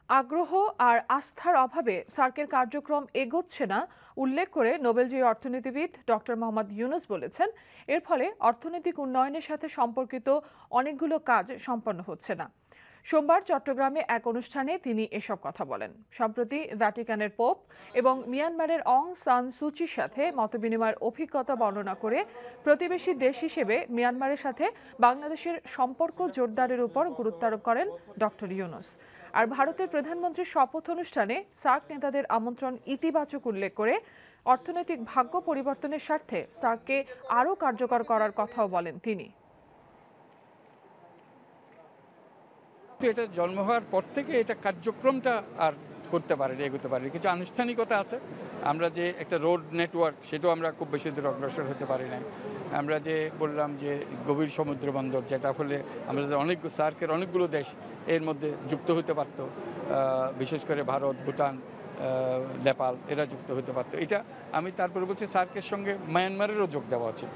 আগ্রহ আর আস্থার অভাবে সার্কের কার্যক্রম এগোচ্ছে না উল্লেখ করে নোবেলজয়ী অর্থনীতিবিদ ডক্টর মোহাম্মদ ইউনুস বলেছেন, এর ফলে অর্থনৈতিক উন্নয়নের সাথে সম্পর্কিত অনেকগুলো কাজ সম্পন্ন হচ্ছে না। সোমবার চট্টগ্রামে এক অনুষ্ঠানে তিনি এসব কথা বলেন। সম্প্রতি ভ্যাটিকানের পোপ এবং মিয়ানমারের অং সান সুচির সাথে মতবিনিময়ের অভিজ্ঞতা বর্ণনা করে প্রতিবেশী দেশ হিসেবে মিয়ানমারের সাথে বাংলাদেশের সম্পর্ক জোরদারের উপর গুরুত্ব আরোপ করেন ডক্টর ইউনুস। আর ভারতের প্রধানমন্ত্রীর শপথ অনুষ্ঠানে সার্ক নেতাদের আমন্ত্রণ ইতিবাচক উল্লেখ করে অর্থনৈতিক ভাগ্য পরিবর্তনের স্বার্থে সার্ককে আরও কার্যকর করার কথাও বলেন তিনি। এটা জন্ম হওয়ার পর থেকে এটা কার্যক্রমটা আর করতে পারেনি, এগোতে পারেনি। কিছু আনুষ্ঠানিকতা আছে। আমরা যে একটা রোড নেটওয়ার্ক, সেটাও আমরা খুব বেশি দূর অগ্রসর হতে পারি নাই। আমরা যে বললাম যে গভীর সমুদ্র বন্দর, যেটা হলে আমাদের সার্কের অনেকগুলো দেশ এর মধ্যে যুক্ত হতে পারত, বিশেষ করে ভারত, ভুটান, নেপাল, এরা যুক্ত হতে পারতো। এটা আমি তারপরে বলছি সার্কের সঙ্গে মায়ানমারেরও যোগ দেওয়া উচিত।